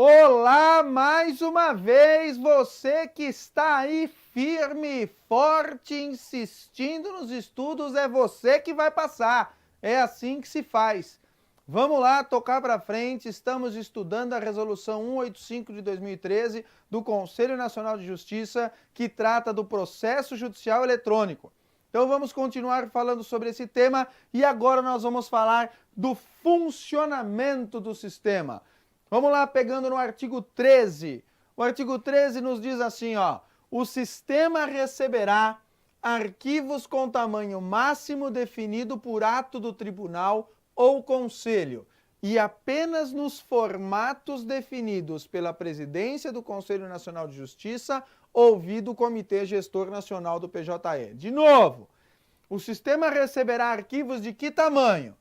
Olá, mais uma vez, você que está aí firme, forte, insistindo nos estudos, é você que vai passar. É assim que se faz. Vamos lá, tocar para frente. Estamos estudando a Resolução 185 de 2013 do Conselho Nacional de Justiça, que trata do processo judicial eletrônico. Então vamos continuar falando sobre esse tema e agora nós vamos falar do funcionamento do sistema. Vamos lá, pegando no artigo 13. O artigo 13 nos diz assim, ó: o sistema receberá arquivos com tamanho máximo definido por ato do tribunal ou conselho e apenas nos formatos definidos pela presidência do Conselho Nacional de Justiça, ouvido o Comitê Gestor Nacional do PJE. De novo, o sistema receberá arquivos de que tamanho?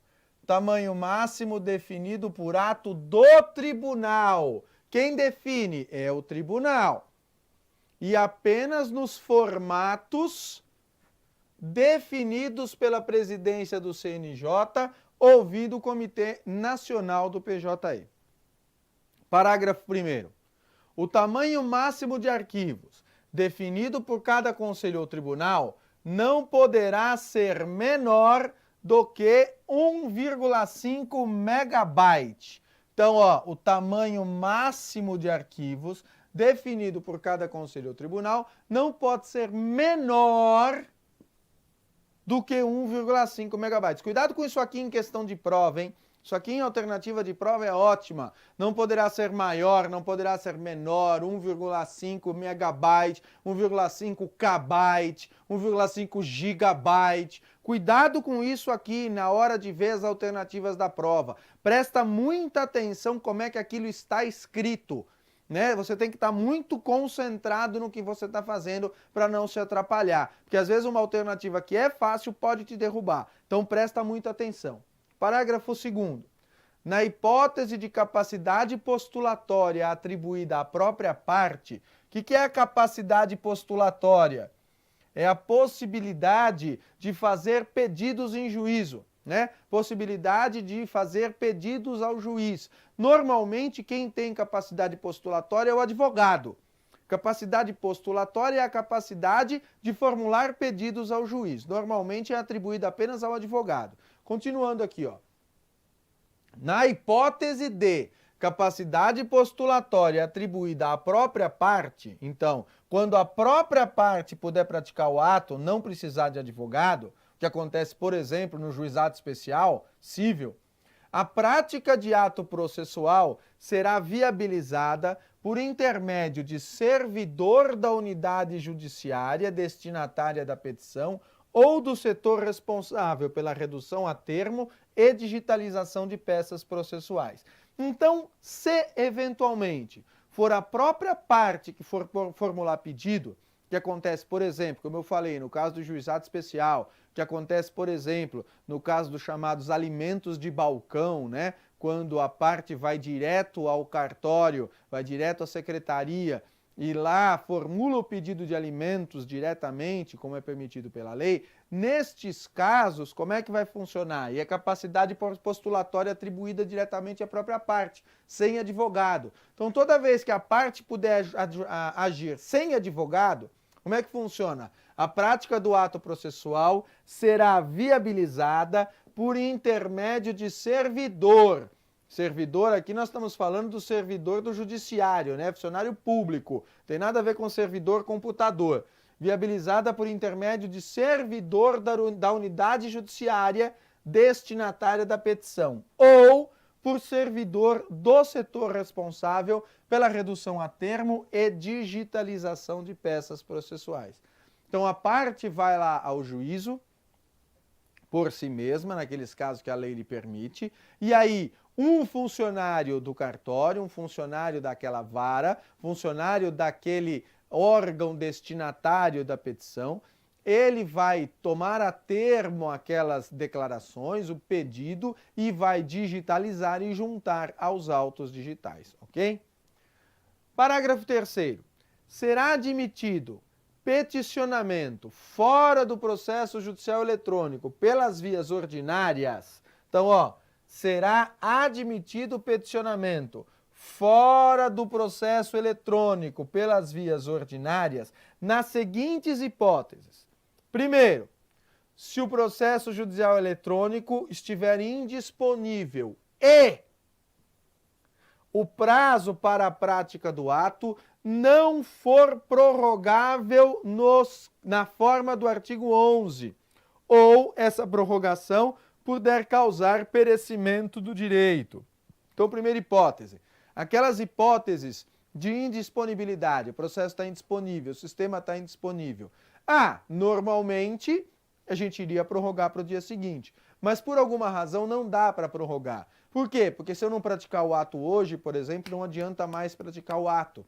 Tamanho máximo definido por ato do tribunal. Quem define? É o tribunal. E apenas nos formatos definidos pela presidência do CNJ, ouvido o Comitê Nacional do PJE. Parágrafo 1º. O tamanho máximo de arquivos definido por cada conselho ou tribunal não poderá ser menor do que 1,5 megabyte. Então, ó, o tamanho máximo de arquivos definido por cada conselho ou tribunal não pode ser menor do que 1,5 megabytes. Cuidado com isso aqui em questão de prova, hein? Isso aqui em alternativa de prova é ótima. Não poderá ser maior, não poderá ser menor, 1,5 megabyte, 1,5 kbyte, 1,5 gigabyte. Cuidado com isso aqui na hora de ver as alternativas da prova. Presta muita atenção como é que aquilo está escrito. Né? Você tem que estar muito concentrado no que você está fazendo para não se atrapalhar. Porque às vezes uma alternativa que é fácil pode te derrubar. Então presta muita atenção. Parágrafo 2º. Na hipótese de capacidade postulatória atribuída à própria parte, o que é a capacidade postulatória? É a possibilidade de fazer pedidos em juízo, né? Possibilidade de fazer pedidos ao juiz. Normalmente, quem tem capacidade postulatória é o advogado. Capacidade postulatória é a capacidade de formular pedidos ao juiz. Normalmente é atribuída apenas ao advogado. Continuando aqui, ó. Na hipótese de capacidade postulatória atribuída à própria parte, então, quando a própria parte puder praticar o ato, não precisar de advogado, que acontece, por exemplo, no juizado especial civil, a prática de ato processual será viabilizada por intermédio de servidor da unidade judiciária destinatária da petição ou do setor responsável pela redução a termo e digitalização de peças processuais. Então, se eventualmente for a própria parte que for formular pedido, que acontece, por exemplo, como eu falei, no caso do juizado especial, que acontece, por exemplo, no caso dos chamados alimentos de balcão, né? Quando a parte vai direto ao cartório, vai direto à secretaria e lá formula o pedido de alimentos diretamente, como é permitido pela lei, nestes casos, como é que vai funcionar? E a capacidade postulatória atribuída diretamente à própria parte, sem advogado. Então, toda vez que a parte puder agir sem advogado, como é que funciona? A prática do ato processual será viabilizada por intermédio de servidor. Servidor, aqui nós estamos falando do servidor do judiciário, né? Funcionário público. Tem nada a ver com servidor computador. Viabilizada por intermédio de servidor da unidade judiciária destinatária da petição. Ou por servidor do setor responsável pela redução a termo e digitalização de peças processuais. Então a parte vai lá ao juízo, por si mesma, naqueles casos que a lei lhe permite, e aí um funcionário do cartório, um funcionário daquela vara, funcionário daquele órgão destinatário da petição, ele vai tomar a termo aquelas declarações, o pedido, e vai digitalizar e juntar aos autos digitais, ok? Parágrafo 3º. Será admitido peticionamento fora do processo judicial eletrônico pelas vias ordinárias. Então, ó, será admitido peticionamento fora do processo eletrônico pelas vias ordinárias nas seguintes hipóteses. Primeiro, se o processo judicial eletrônico estiver indisponível e o prazo para a prática do ato não for prorrogável na forma do artigo 11, ou essa prorrogação puder causar perecimento do direito. Então, primeira hipótese, aquelas hipóteses de indisponibilidade, o processo está indisponível, o sistema está indisponível. Normalmente a gente iria prorrogar para o dia seguinte, mas por alguma razão não dá para prorrogar. Por quê? Porque se eu não praticar o ato hoje, por exemplo, não adianta mais praticar o ato.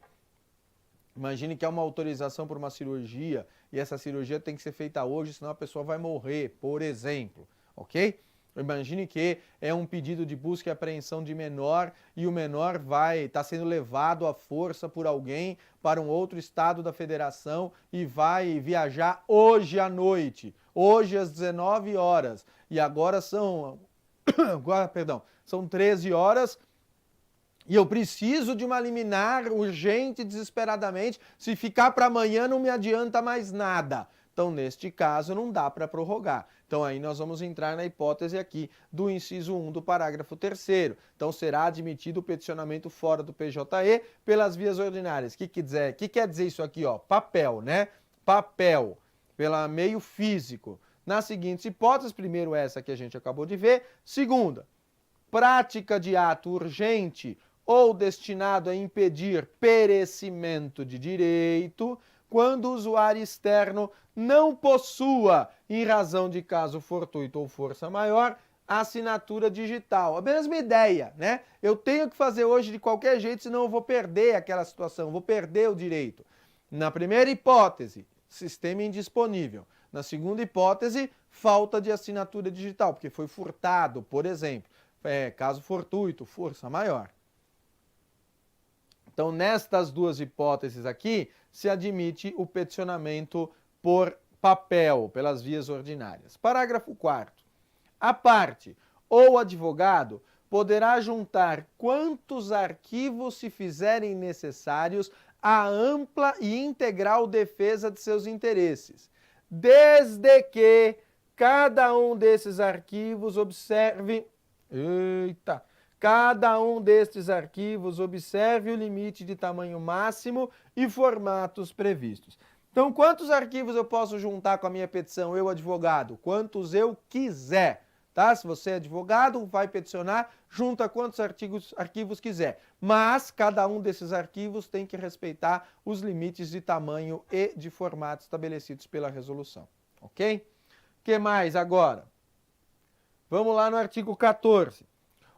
Imagine que é uma autorização para uma cirurgia e essa cirurgia tem que ser feita hoje, senão a pessoa vai morrer, por exemplo, ok? Imagine que é um pedido de busca e apreensão de menor e o menor está sendo levado à força por alguém para um outro estado da federação e vai viajar hoje à noite, hoje às 19 horas. E agora são 13 horas e eu preciso de uma liminar urgente, desesperadamente. Se ficar para amanhã não me adianta mais nada. Então, neste caso, não dá para prorrogar. Então, aí nós vamos entrar na hipótese aqui do inciso 1 do parágrafo 3º. Então, será admitido o peticionamento fora do PJE pelas vias ordinárias. O que quer dizer isso aqui? Papel, né? Papel, pelo meio físico. Nas seguintes hipóteses, primeiro essa que a gente acabou de ver. Segunda, prática de ato urgente ou destinado a impedir perecimento de direito, quando o usuário externo não possua, em razão de caso fortuito ou força maior, assinatura digital. A mesma ideia, né? Eu tenho que fazer hoje de qualquer jeito, senão eu vou perder aquela situação, vou perder o direito. Na primeira hipótese, sistema indisponível. Na segunda hipótese, falta de assinatura digital, porque foi furtado, por exemplo. Caso fortuito, força maior. Então, nestas duas hipóteses aqui, se admite o peticionamento por papel, pelas vias ordinárias. Parágrafo 4º. A parte ou advogado poderá juntar quantos arquivos se fizerem necessários à ampla e integral defesa de seus interesses, desde que cada um desses arquivos observe... Cada um destes arquivos observe o limite de tamanho máximo e formatos previstos. Então, quantos arquivos eu posso juntar com a minha petição, eu advogado? Quantos eu quiser, tá? Se você é advogado, vai peticionar, junta quantos arquivos quiser. Mas, cada um desses arquivos tem que respeitar os limites de tamanho e de formato estabelecidos pela resolução, ok? O que mais agora? Vamos lá no artigo 14.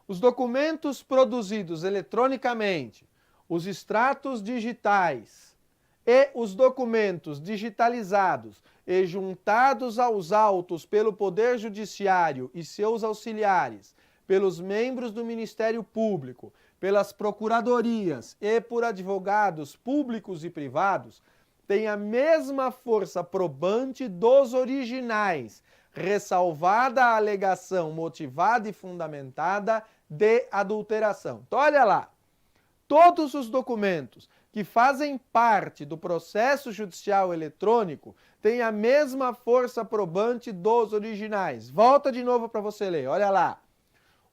Os documentos produzidos eletronicamente, os extratos digitais e os documentos digitalizados e juntados aos autos pelo Poder Judiciário e seus auxiliares, pelos membros do Ministério Público, pelas procuradorias e por advogados públicos e privados, têm a mesma força probante dos originais, ressalvada a alegação motivada e fundamentada de adulteração. Então, olha lá, todos os documentos que fazem parte do processo judicial eletrônico têm a mesma força probante dos originais. Volta de novo para você ler, olha lá.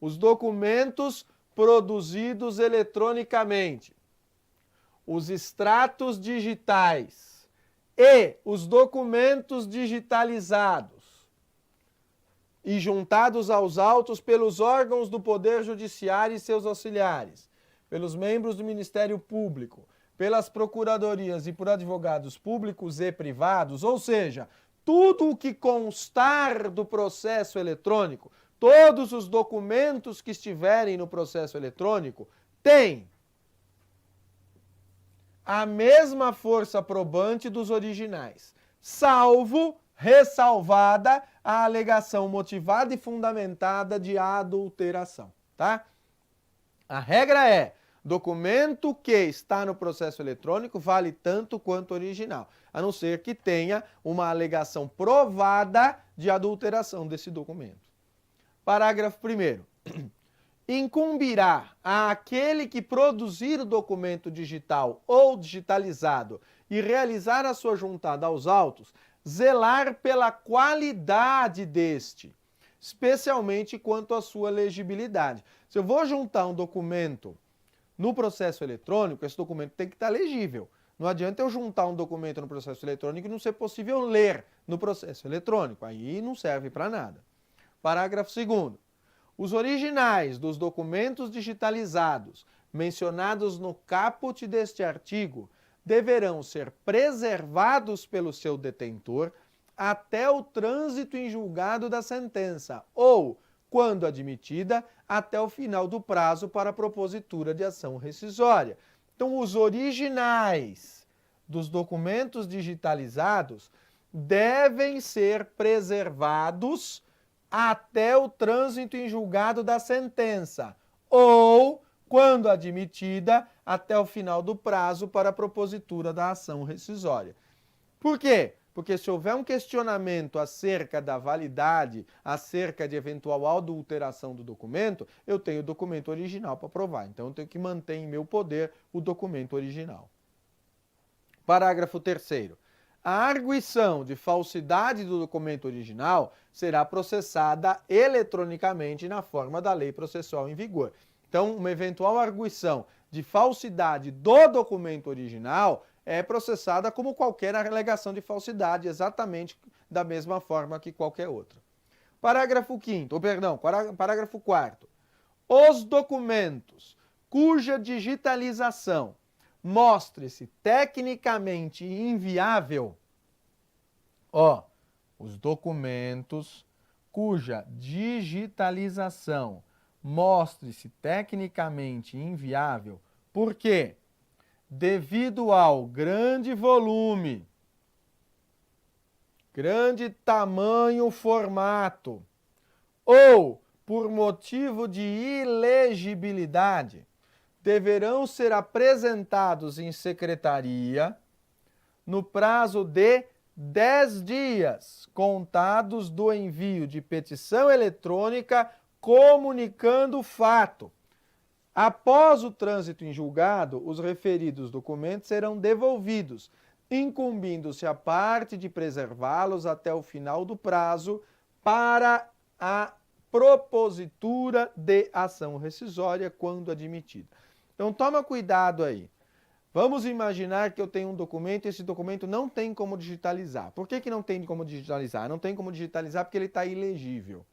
Os documentos produzidos eletronicamente, os extratos digitais e os documentos digitalizados e juntados aos autos pelos órgãos do Poder Judiciário e seus auxiliares, pelos membros do Ministério Público, pelas procuradorias e por advogados públicos e privados, ou seja, tudo o que constar do processo eletrônico, todos os documentos que estiverem no processo eletrônico, tem a mesma força probante dos originais, salvo ressalvada a alegação motivada e fundamentada de adulteração, tá? A regra é, documento que está no processo eletrônico vale tanto quanto original, a não ser que tenha uma alegação provada de adulteração desse documento. Parágrafo 1º. incumbirá àquele que produzir o documento digital ou digitalizado e realizar a sua juntada aos autos, zelar pela qualidade deste, especialmente quanto à sua legibilidade. Se eu vou juntar um documento no processo eletrônico, esse documento tem que estar legível. Não adianta eu juntar um documento no processo eletrônico e não ser possível ler no processo eletrônico. Aí não serve para nada. Parágrafo 2º. Os originais dos documentos digitalizados mencionados no caput deste artigo deverão ser preservados pelo seu detentor até o trânsito em julgado da sentença ou, quando admitida, até o final do prazo para a propositura de ação rescisória. Então, os originais dos documentos digitalizados devem ser preservados até o trânsito em julgado da sentença, ou, quando admitida, até o final do prazo para a propositura da ação rescisória. Por quê? Porque se houver um questionamento acerca da validade, acerca de eventual adulteração do documento, eu tenho o documento original para provar. Então, eu tenho que manter em meu poder o documento original. Parágrafo 3º. A arguição de falsidade do documento original será processada eletronicamente na forma da lei processual em vigor. Então, uma eventual arguição de falsidade do documento original é processada como qualquer alegação de falsidade, exatamente da mesma forma que qualquer outra. Parágrafo 4º. Os documentos cuja digitalização mostre-se tecnicamente inviável, os documentos cuja digitalização mostre-se tecnicamente inviável, por quê? Devido ao grande volume, grande tamanho, formato, ou por motivo de ilegibilidade, deverão ser apresentados em secretaria no prazo de 10 dias, contados do envio de petição eletrônica comunicando o fato. Após o trânsito em julgado, os referidos documentos serão devolvidos, incumbindo-se a parte de preservá-los até o final do prazo para a propositura de ação rescisória, quando admitida. Então, toma cuidado aí. Vamos imaginar que eu tenho um documento e esse documento não tem como digitalizar. Por que não tem como digitalizar? Não tem como digitalizar porque ele está ilegível.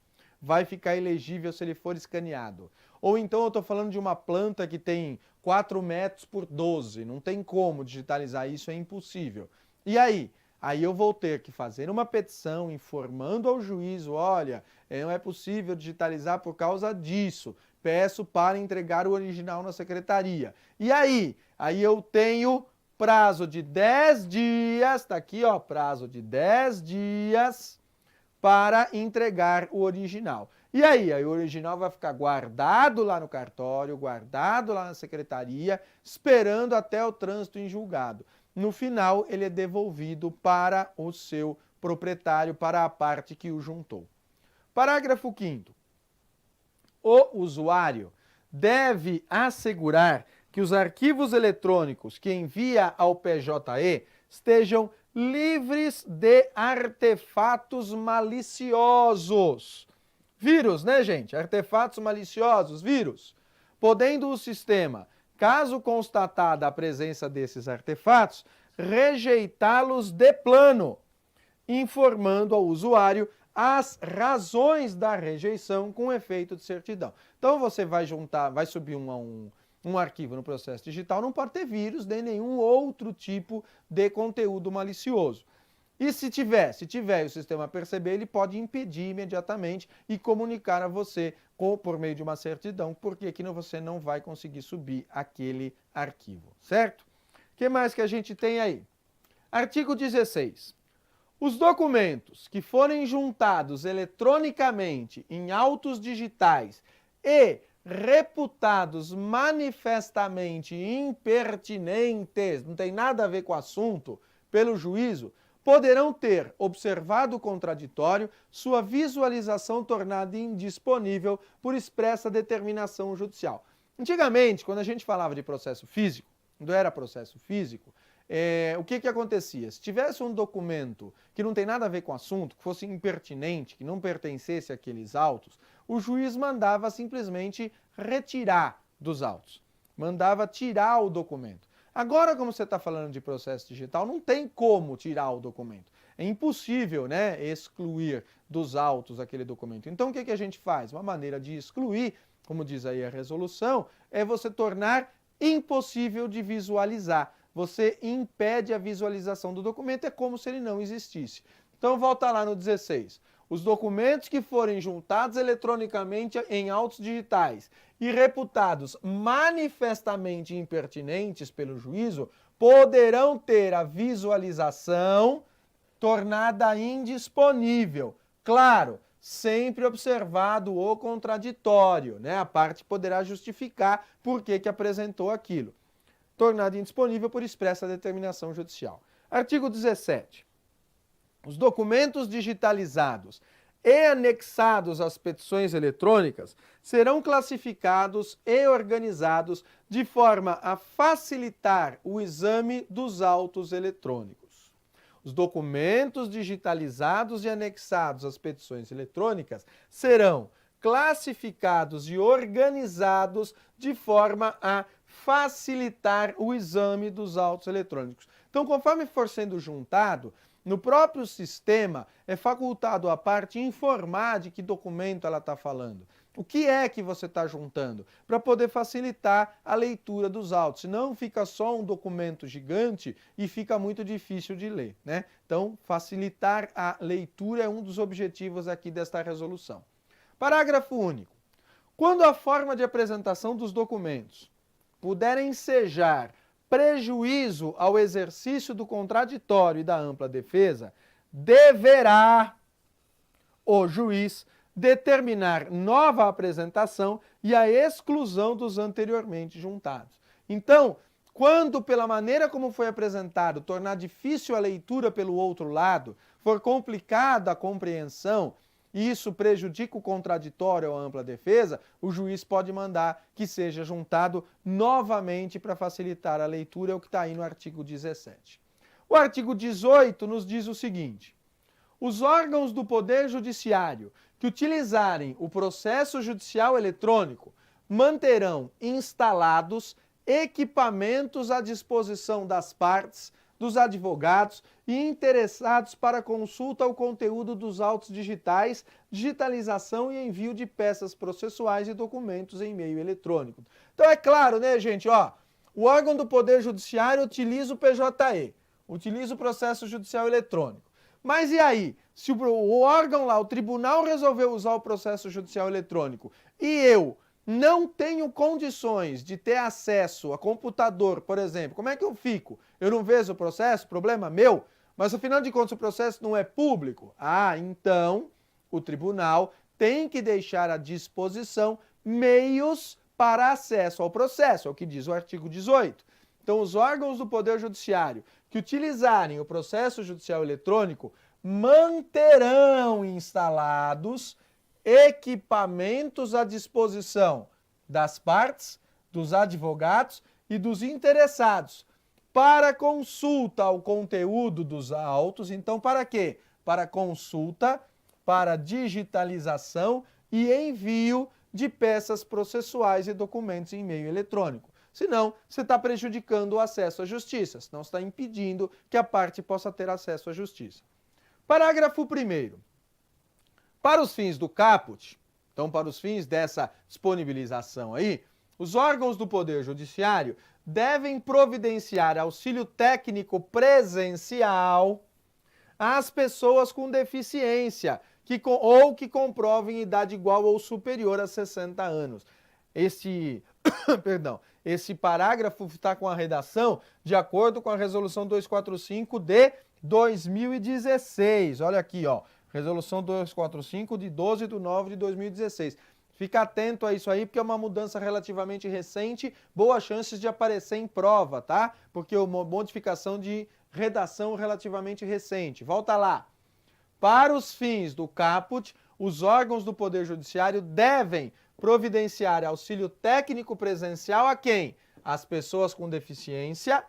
Vai ficar ilegível se ele for escaneado. Ou então eu estou falando de uma planta que tem 4 metros por 12. Não tem como digitalizar isso, é impossível. E aí? Aí eu vou ter que fazer uma petição informando ao juízo, olha, não é possível digitalizar por causa disso. Peço para entregar o original na secretaria. E aí? Aí eu tenho prazo de 10 dias, está aqui, prazo de 10 dias para entregar o original. E aí? Aí o original vai ficar guardado lá no cartório, guardado lá na secretaria, esperando até o trânsito em julgado. No final, ele é devolvido para o seu proprietário, para a parte que o juntou. Parágrafo 5º. O usuário deve assegurar que os arquivos eletrônicos que envia ao PJE estejam livres de artefatos maliciosos. Vírus, né, gente? Artefatos maliciosos, vírus. Podendo o sistema, caso constatada a presença desses artefatos, rejeitá-los de plano, informando ao usuário as razões da rejeição com efeito de certidão. Então você vai subir um arquivo no processo digital, não pode ter vírus nem nenhum outro tipo de conteúdo malicioso. E se tiver e o sistema perceber, ele pode impedir imediatamente e comunicar a você por meio de uma certidão, porque aqui você não vai conseguir subir aquele arquivo, certo? O que mais que a gente tem aí? Artigo 16. Os documentos que forem juntados eletronicamente em autos digitais e reputados manifestamente impertinentes, não tem nada a ver com o assunto, pelo juízo, poderão ter observado o contraditório, sua visualização tornada indisponível por expressa determinação judicial. Antigamente, quando a gente falava de processo físico, quando era processo físico, o que acontecia? Se tivesse um documento que não tem nada a ver com o assunto, que fosse impertinente, que não pertencesse àqueles autos, o juiz mandava simplesmente retirar dos autos, mandava tirar o documento. Agora, como você está falando de processo digital, não tem como tirar o documento. É impossível, né, excluir dos autos aquele documento. Então, o que a gente faz? Uma maneira de excluir, como diz aí a resolução, é você tornar impossível de visualizar. Você impede a visualização do documento, é como se ele não existisse. Então, volta lá no 16. Os documentos que forem juntados eletronicamente em autos digitais e reputados manifestamente impertinentes pelo juízo, poderão ter a visualização tornada indisponível. Claro, sempre observado o contraditório, né? A parte poderá justificar por que apresentou aquilo. Tornado indisponível por expressa determinação judicial. Artigo 17. Os documentos digitalizados e anexados às petições eletrônicas serão classificados e organizados de forma a facilitar o exame dos autos eletrônicos. Os documentos digitalizados e anexados às petições eletrônicas serão classificados e organizados de forma a facilitar o exame dos autos eletrônicos. Então, conforme for sendo juntado, no próprio sistema é facultado a parte informar de que documento ela está falando. O que é que você está juntando? Para poder facilitar a leitura dos autos. Senão fica só um documento gigante e fica muito difícil de ler, né? Então, facilitar a leitura é um dos objetivos aqui desta resolução. Parágrafo único. Quando a forma de apresentação dos documentos puder ensejar prejuízo ao exercício do contraditório e da ampla defesa, deverá o juiz determinar nova apresentação e a exclusão dos anteriormente juntados. Então, quando, pela maneira como foi apresentado, tornar difícil a leitura pelo outro lado, for complicada a compreensão, e isso prejudica o contraditório ou a ampla defesa, o juiz pode mandar que seja juntado novamente para facilitar a leitura, é o que está aí no artigo 17. O artigo 18 nos diz o seguinte: os órgãos do Poder Judiciário que utilizarem o processo judicial eletrônico manterão instalados equipamentos à disposição das partes, dos advogados e interessados para consulta ao conteúdo dos autos digitais, digitalização e envio de peças processuais e documentos em meio eletrônico. Então é claro, né, gente, ó, o órgão do Poder Judiciário utiliza o PJE, utiliza o processo judicial eletrônico. Mas e aí? Se o órgão lá, o tribunal, resolveu usar o processo judicial eletrônico e eu não tenho condições de ter acesso a computador, por exemplo, como é que eu fico? Eu não vejo o processo? Problema meu? Mas afinal de contas o processo não é público? Ah, então o tribunal tem que deixar à disposição meios para acesso ao processo, é o que diz o artigo 18. Então os órgãos do Poder Judiciário que utilizarem o processo judicial eletrônico manterão instalados equipamentos à disposição das partes, dos advogados e dos interessados para consulta ao conteúdo dos autos. Então, para quê? Para consulta, para digitalização e envio de peças processuais e documentos em meio eletrônico. Senão, você está prejudicando o acesso à justiça, senão está impedindo que a parte possa ter acesso à justiça. Parágrafo 1º. Para os fins do caput, então para os fins dessa disponibilização aí, os órgãos do Poder Judiciário devem providenciar auxílio técnico presencial às pessoas com deficiência ou que comprovem idade igual ou superior a 60 anos. Esse parágrafo está com a redação de acordo com a Resolução 245 de 2016. Olha aqui, ó. Resolução 245 de 12/9/2016. Fica atento a isso aí, porque é uma mudança relativamente recente, boas chances de aparecer em prova, tá? Porque é uma modificação de redação relativamente recente. Volta lá. Para os fins do caput, os órgãos do Poder Judiciário devem providenciar auxílio técnico presencial a quem? As pessoas com deficiência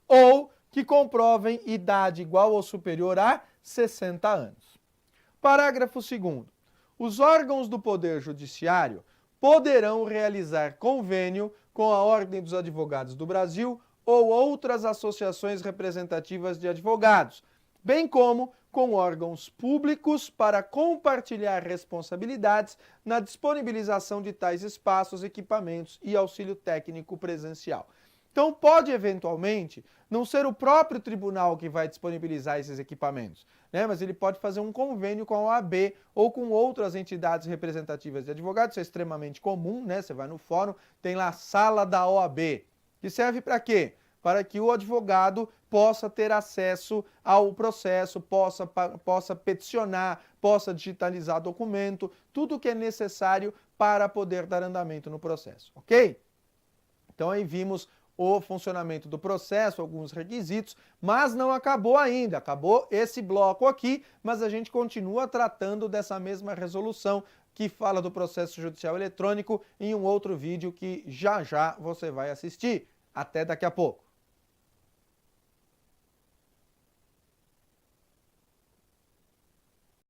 ou que comprovem idade igual ou superior a 60 anos. Parágrafo 2º. Os órgãos do Poder Judiciário poderão realizar convênio com a Ordem dos Advogados do Brasil ou outras associações representativas de advogados, bem como com órgãos públicos para compartilhar responsabilidades na disponibilização de tais espaços, equipamentos e auxílio técnico presencial. Então, pode eventualmente não ser o próprio tribunal que vai disponibilizar esses equipamentos, né? Mas ele pode fazer um convênio com a OAB ou com outras entidades representativas de advogados. Isso é extremamente comum, né? Você vai no fórum, tem lá a sala da OAB, que serve para quê? Para que o advogado possa ter acesso ao processo, possa peticionar, possa digitalizar documento, tudo o que é necessário para poder dar andamento no processo, ok? Então aí vimos o funcionamento do processo, alguns requisitos, mas não acabou ainda, acabou esse bloco aqui, mas a gente continua tratando dessa mesma resolução que fala do processo judicial eletrônico em um outro vídeo que já já você vai assistir. Até daqui a pouco.